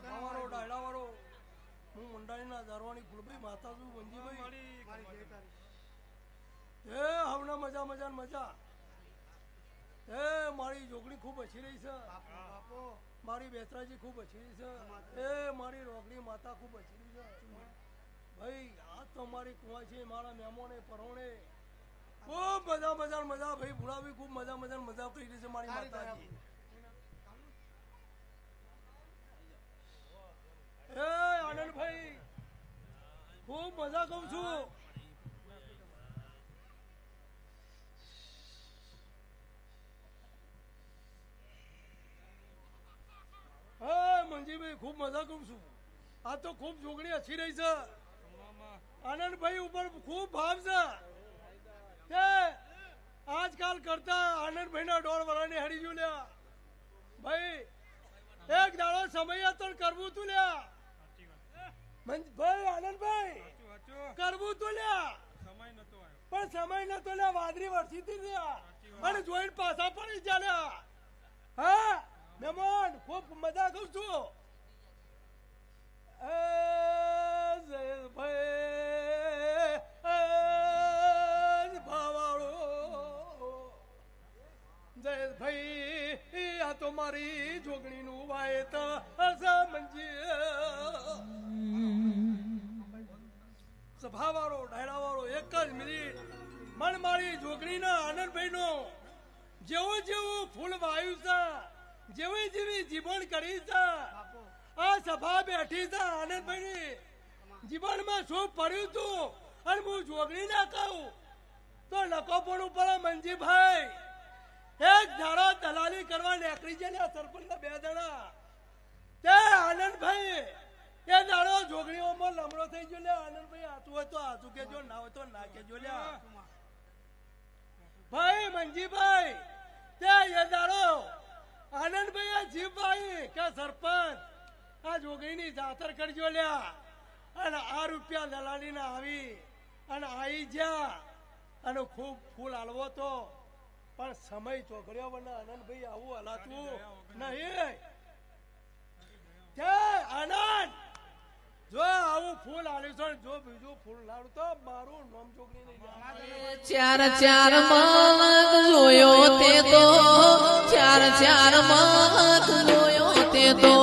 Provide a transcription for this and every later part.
સભાવાળો ડાયડાવાળો હું મંડાણીના ધારવાણી ફૂલભાઈ માતા છું મંજીભાઈ એ હમણાં મજા મજા મજા એ મારી જોગણી ખૂબ હસી રહી છે મારી બેતરાજી ખૂબ હસી રહી છે એ મારી રોકડી માતા ખૂબ હસી રહી છે ભાઈ આ તો મારી કુવા છે મારા મહેમાને પરોણે ખૂબ મજા મજા મજા ભાઈ ભૂલાવી ખૂબ મજા મજા મજા કરી રહી છે મારી માતાજી એ આનંદભાઈ ખૂબ મજા કહું છું મંજીભાઈ ખૂબ મજા કરું છું આ તો ખૂબ જોગણી હસી રહી છે આનંદભાઈ ઉપર ખૂબ ભાવ છે આજકાલ કરતા આનંદભાઈ ના 1.5 વર્ષની હરી ગયું લ્યા ભાઈ એક દાડો સમય હતો કરવું તું લ્યા ભાઈ આનંદભાઈ કરવું તું લ્યા પણ સમય નતો લ્યા વાદળી વર્ષી થી લ્યા અને જોઈને પાછા પડી જા લ્યા હા મહેમાન ખૂબ મજા કરું છું જયેશભાઈ આ તો મારી જોગણી નું વાયત સભાવાળો ડાયડાવાળો એક જ મિનિટ મન મારી જોગણી ના આનંદભાઈ નો જેવું જેવું ફૂલ વાયુ છે જેવી જેવી જીવન કરી છે આ સભા બેઠી છે આનંદભાઈ જીવનમાં શું પડ્યું તું અને હું જોગણી ના કહું તો લકો પણ ઉપર મંજીભાઈ એક ધારો દલાલી કરવા નીકળી જાય સરપંચ 2 જણા તે આનંદભાઈ એ દાડો જોગણીઓમાં લમડો થઈ ગયો લે આનંદભાઈ આતું હોય તો આતું કેજો ના હોય તો ના કેજો લે ભાઈ મંજીભાઈ તે એ દાડો આનંદભાઈ જીવભાઈ કે સરપંચ આ જોગણીની જાતર કરજો લ્યા અને આ રૂપિયા દલાલી ના આવી અને આવી જા અને ખૂબ ફૂલ હાલવો તો પણ સમય ચોકડ્યો વના આનંદભાઈ આવું હલાતું નહીં આનંદ જો આવું ફૂલ હાલ્યું છે જો બીજું ફૂલ લાડું તો મારું નામ જોગણી નહીં 4 મગ જોયો તે તો 4 મગ જોયો તે તો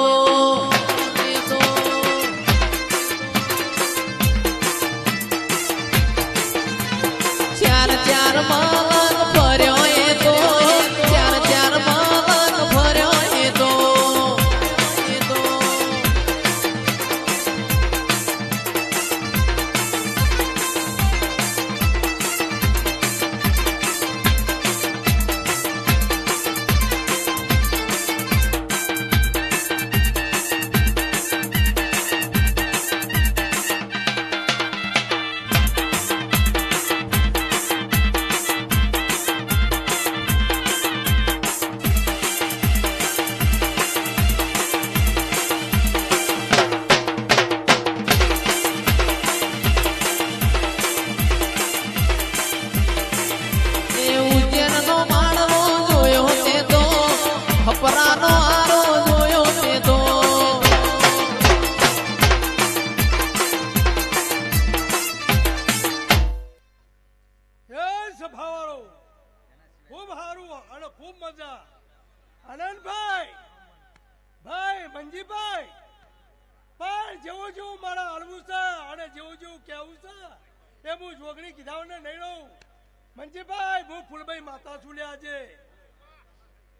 મંજીભાઈ હું ફૂલભાઈ માતા છું લે આજે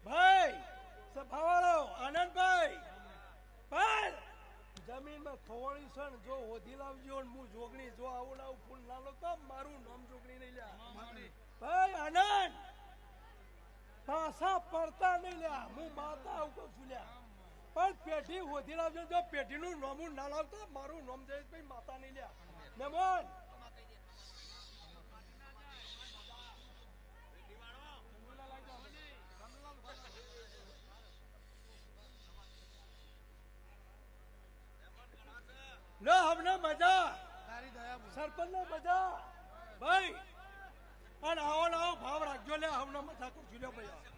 ભાઈ સભાવાળો આનંદભાઈ પણ જમીનમાં ખોવાણી છે ને જો હોધી લાવજો ને હું જોગણી જો આવું ના ફૂલ ના લો તો મારું નામ જોગણી નહીં લ્યા ભાઈ આનંદ પાછા પડતા નહીં લ્યા હું માતા આવું કહું છું લ્યા પણ પેઢી હોધી લાવજો જો પેઢીનું નામું ના લાવતા મારું નામ જયેશભાઈ માતા નહીં લ્યા મહેમાન લો હમને મજા સરપંચ ને મજા ભાઈ અને આવો આવો ભાવ રાખજો લે હમને મજા કરજો લે ભાઈ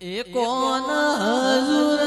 એ કોણ હજુર